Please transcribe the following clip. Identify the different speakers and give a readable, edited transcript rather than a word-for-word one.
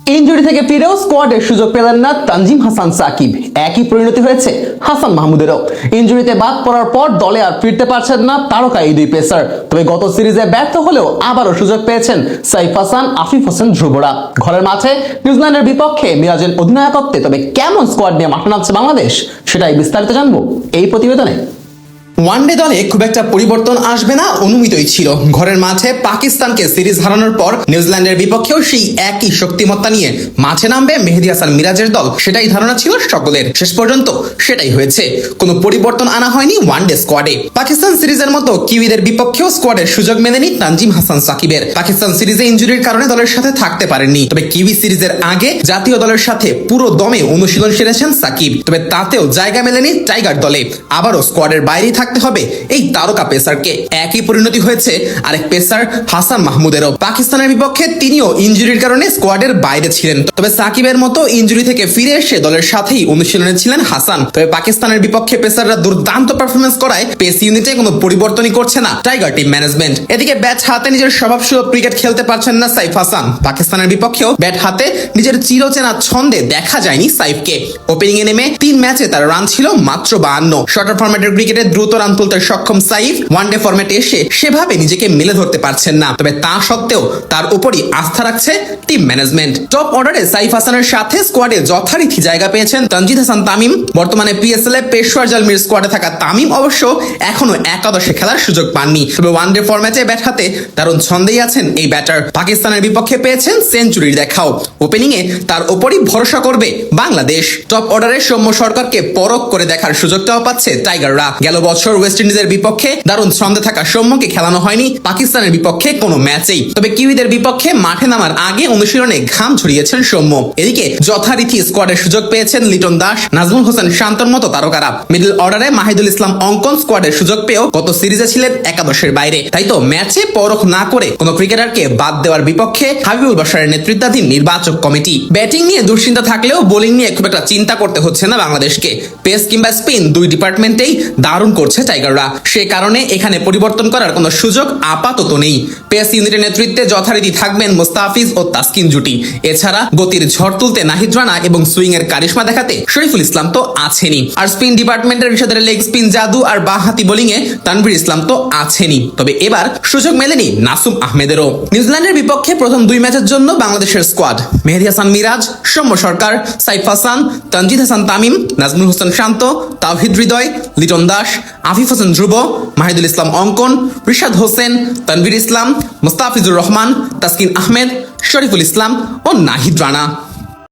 Speaker 1: Injury থেকে ফিরেও স্কোয়াডের সুযোগ পেলেন না তানজিম হাসান সাকিব। একই পরিণতি হয়েছে হাসান মাহমুদেরও। ইনজুরিতে বাদ পড়ার পর দলে আর ফিরতে পারছেন না তারকা এই দুই পেসার। তবে গত সিরিজে ব্যর্থ হলেও আবারও সুযোগ পেয়েছেন সাইফ হাসান, আফিফ হোসেন ধ্রুবরা। ঘরের মাঠে নিউজিল্যান্ডের বিপক্ষে মিরাজের অধিনায়কত্বে তবে কেমন স্কোয়াড নিয়ে মাঠে নামছে বাংলাদেশ, সেটাই বিস্তারিত জানবো এই প্রতিবেদনে।
Speaker 2: ওয়ানডে দলে খুব একটা পরিবর্তন আসবে না অনুমিতই ছিল। ঘরের মাঠে পাকিস্তানকে সিরিজ হারানোর পর নিউজিল্যান্ডের বিপক্ষেও সেই একই শক্তিমত্তা নিয়ে মাঠে নামবে মেহেদী হাসান মিরাজের দল, সেটাই ধারণা ছিল সকলের। শেষ পর্যন্ত সেটাই হয়েছে, কোনো পরিবর্তন আনা হয়নি ওয়ানডে স্কোয়াডে। পাকিস্তান সিরিজের মতো কিউইদের বিপক্ষেও স্কোয়াডের সুযোগ মেলেনি তানজিম হাসান সাকিবের। পাকিস্তান সিরিজে ইনজুরির কারণে দলের সাথে থাকতে পারেননি, তবে কিউই সিরিজের আগে জাতীয় দলের সাথে পুরো দমে অনুশীলন সেরেছেন সাকিব। তবে তাতেও জায়গা মেলেনি টাইগার দলে। আবারও স্কোয়াডের বাইরেই থাকতে হবে এই তারকা পেসারকে। একই পরিণতি হয়েছে আরেক পেসার হাসান মাহমুদেরও। পাকিস্তানের বিপক্ষে তিনিও ইনজুরির কারণে স্কোয়াডের বাইরে ছিলেন। তবে সাকিবের মতো ইনজুরি থেকে ফিরে এসে দলের সাথেই অনুশীলনে ছিলেন হাসান। তবে পাকিস্তানের বিপক্ষে পেসাররা দুর্দান্ত পারফরমেন্স করায় পেস ইউনিটে কোনো পরিবর্তনই করছে না টাইগার টিম ম্যানেজমেন্ট। এদিকে ব্যাট হাতে নিজের স্বভাবসুলভ ক্রিকেট খেলতে পারছেন না সাইফ হাসান। পাকিস্তানের বিপক্ষেও ব্যাট হাতে নিজের চিরচেনা ছন্দে দেখা যায়নি সাইফকে। ওপেনিং এ নেমে 3 ম্যাচে তার রান ছিল মাত্র 52। শর্টার ফরম্যাটের ক্রিকেটে দ্রুত রান তুলতে সক্ষম সাইফ ওয়ানডে ফরম্যাটে এসে সেভাবে নিজেকে মেলে ধরতে পারছেন না। তবে তা সত্ত্বেও তার উপরই আস্থা রাখছে টিম ম্যানেজমেন্ট। টপ অর্ডারে সাইফ হাসানের সাথে স্কোয়াডে যথারীতি জায়গা পেয়েছেন তানজিদ হাসান তামিম। বর্তমানে পিএসএল এ পেশওয়ার জালমির স্কোয়াডে থাকা তামিম অবশ্য এখনো একাদশে খেলার সুযোগ পাননি। তবে ওয়ানডে ফরম্যাটে ব্যাট হাতে দারুণ ছন্দেই আছেন এই ব্যাটার। পাকিস্তানের বিপক্ষে পেয়েছেন সেঞ্চুরির দেখাও। ওপেনিং এ তার উপরই ভরসা করবে বাংলাদেশ। টপ অর্ডারে সৌম্য সরকারকে পরখ করে দেখার সুযোগটাও পাচ্ছে টাইগাররা। গেল বছর ওয়েস্ট ইন্ডিজের বিপক্ষে দারুণ ছন্দে থাকা সৌম্যকে খেলানো হয়নি পাকিস্তানের বিপক্ষে কোনো ম্যাচেই। তবে কিউইদের বিপক্ষে মাঠে নামার আগে অনুশীলনে ঘাম ছড়িয়েছেন সৌম্য। এদিকে যথারীতি স্কোয়াডের সুযোগ পেয়েছেন লিটন দাস, নাজমুল হোসেন শান্তর মতো তারকারা। মিডল অর্ডারে মাহিদুল ইসলাম অঙ্কন স্কোয়াডের সুযোগ পেয়েও গত সিরিজে ছিলেন একাদশের বাইরে। তাই তো ম্যাচে পরখ না করে কোনো ক্রিকেটারকে বাদ দেওয়ার বিপক্ষে হাবিবুল বাশারের নেতৃত্বাধীন নির্বাচক কমিটি। ব্যাটিং নিয়ে দুশ্চিন্তা থাকলেও বোলিং নিয়ে খুব একটা চিন্তা করতে হচ্ছে না বাংলাদেশকে। পেস কিংবা স্পিন দুই ডিপার্টমেন্টেই দারুণ করছে টাইগাররা। সে কারণে এখানে পরিবর্তন করার কোনো সুযোগ আপাতত নেই। পেস ইউনিটের নেতৃত্বে যথারীতি থাকবেন মুস্তাফিজ ও তাসকিন জুটি। এছাড়া গতির ঝড় তুলতে নাহিদ রানা এবং সুইং এর কারিশমা দেখাতে শরীফুল ইসলাম তো আছেনই। আর স্পিন ডিপার্টমেন্টের ঋষাদের লেগ স্পিন জাদু আর বাঁহাতি বোলিং এ তানভীর ইসলাম তো আছেনই। তবে এবার সুযোগ মেলেনি নাসুম আহমেদেরও। নিউজিল্যান্ডের বিপক্ষে প্রথম 2 ম্যাচের জন্য বাংলাদেশের স্কোয়াড: মেহেদী হাসান মিরাজ, সৌম্য সরকার, সাইফ হাসান, তানজিদ হাসান তামিম, নাজমুল হোসেন শান্ত, তাওহিদ হৃদয়, লিটন দাস, আফিফ হোসেন ধ্রুব, মাহিদুল ইসলাম অঙ্কন, রিশাদ হোসেন, তানভীর ইসলাম, মুস্তাফিজুর রহমান, তাসকিন আহমেদ, শরীফুল ইসলাম ও নাহিদ রানা।